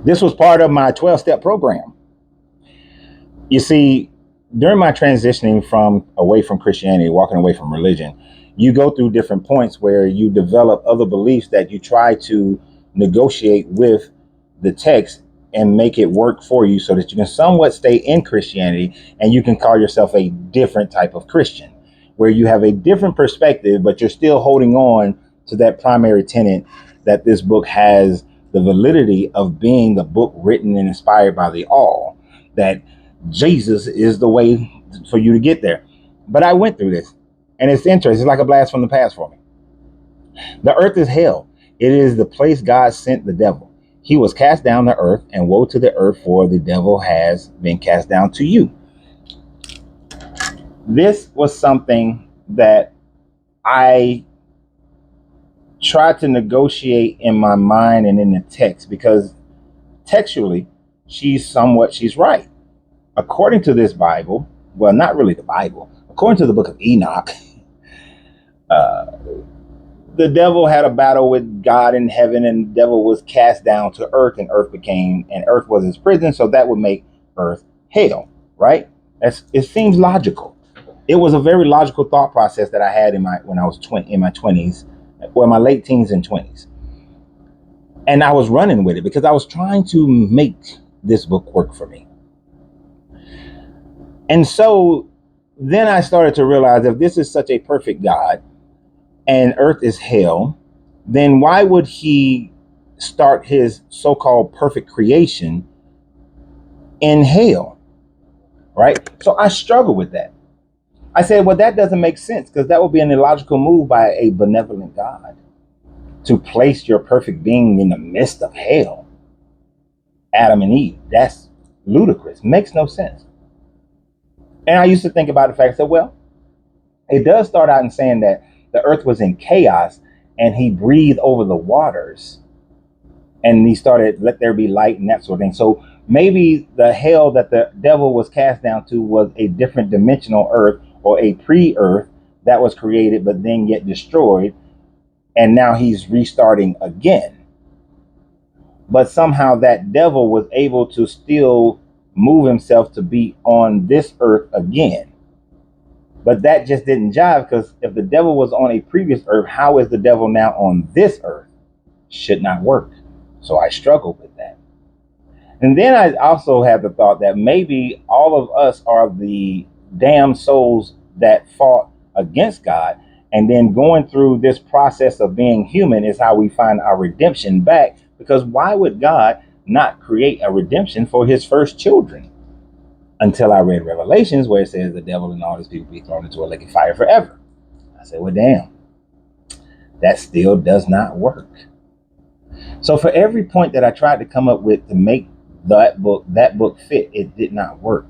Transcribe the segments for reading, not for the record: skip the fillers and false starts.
This was part of my 12-step program. You see, during my transitioning from away from Christianity, walking away from religion, you go through different points where you develop other beliefs that you try to negotiate with the text and make it work for you so that you can somewhat stay in Christianity and you can call yourself a different type of Christian, where you have a different perspective, but you're still holding on to that primary tenet that this book has the validity of being the book written and inspired by the all, that Jesus is the way for you to get there. But I went through this, and it's interesting. It's like a blast from the past for me. The earth is hell. It is the place God sent the devil. He was cast down to earth, and woe to the earth, for the devil has been cast down to you. This was something that I tried to negotiate in my mind and in the text, because textually, she's right. According to this Bible, well, not really the Bible, according to the book of Enoch, the devil had a battle with God in heaven, and the devil was cast down to earth, and earth was his prison. So that would make earth hell, right? It seems logical. It was a very logical thought process that I had in my 20s, or my late teens and 20s. And I was running with it because I was trying to make this book work for me. And so then I started to realize, if this is such a perfect God and earth is hell, then why would he start his so-called perfect creation in hell? Right? So I struggle with that. I said, well, that doesn't make sense, because that would be an illogical move by a benevolent God to place your perfect being in the midst of hell. Adam and Eve. That's ludicrous. Makes no sense. And I used to think about the fact that, well, it does start out in saying that the earth was in chaos and he breathed over the waters and he started, let there be light and that sort of thing. So maybe the hell that the devil was cast down to was a different dimensional earth, or a pre-earth that was created but then yet destroyed. And now he's restarting again. But somehow that devil was able to still move himself to be on this earth again. But that just didn't jive, because if the devil was on a previous earth, how is the devil now on this earth? Should not work. So I struggled with that. And then I also had the thought that maybe all of us are the damned souls that fought against God, and then going through this process of being human is how we find our redemption back. Because why would God not create a redemption for his first children? Until I read Revelations, where it says the devil and all his people be thrown into a lake of fire forever. I said, well, damn, that still does not work. So for every point that I tried to come up with to make that book fit, it did not work,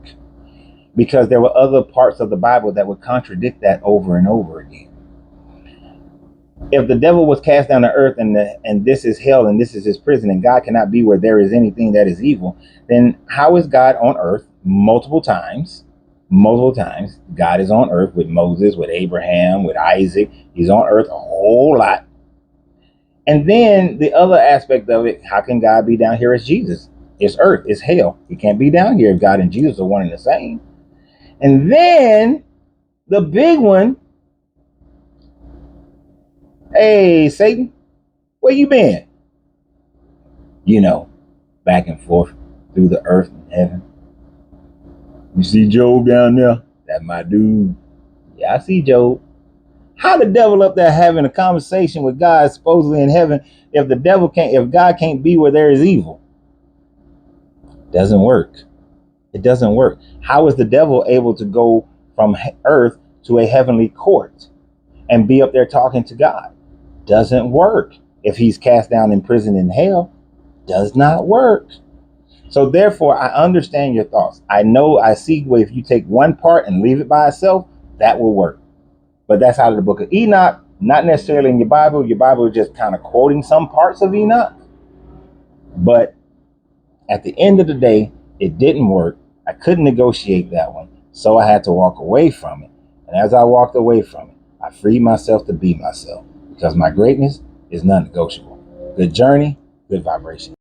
because there were other parts of the Bible that would contradict that over and over again. If the devil was cast down to earth, and this is hell and this is his prison, and God cannot be where there is anything that is evil, then how is God on earth multiple times? God is on earth with Moses, with Abraham, with Isaac. He's on earth a whole lot. And then the other aspect of it, how can God be down here as Jesus? It's earth, it's hell. He can't be down here if God and Jesus are one and the same. And then the big one, hey, Satan, where you been? You know, back and forth through the earth and heaven. You see Job down there? That's my dude. Yeah, I see Job. How the devil up there having a conversation with God supposedly in heaven if God can't be where there is evil? Doesn't work. It doesn't work. How is the devil able to go from earth to a heavenly court and be up there talking to God? Doesn't work. If he's cast down in prison in hell, does not work. So therefore, I understand your thoughts. I see where if you take one part and leave it by itself, that will work. But that's out of the book of Enoch, not necessarily in your Bible. Your Bible is just kind of quoting some parts of Enoch. But at the end of the day, it didn't work. I couldn't negotiate that one. So I had to walk away from it. And as I walked away from it, I freed myself to be myself, because my greatness is non-negotiable. Good journey, good vibration.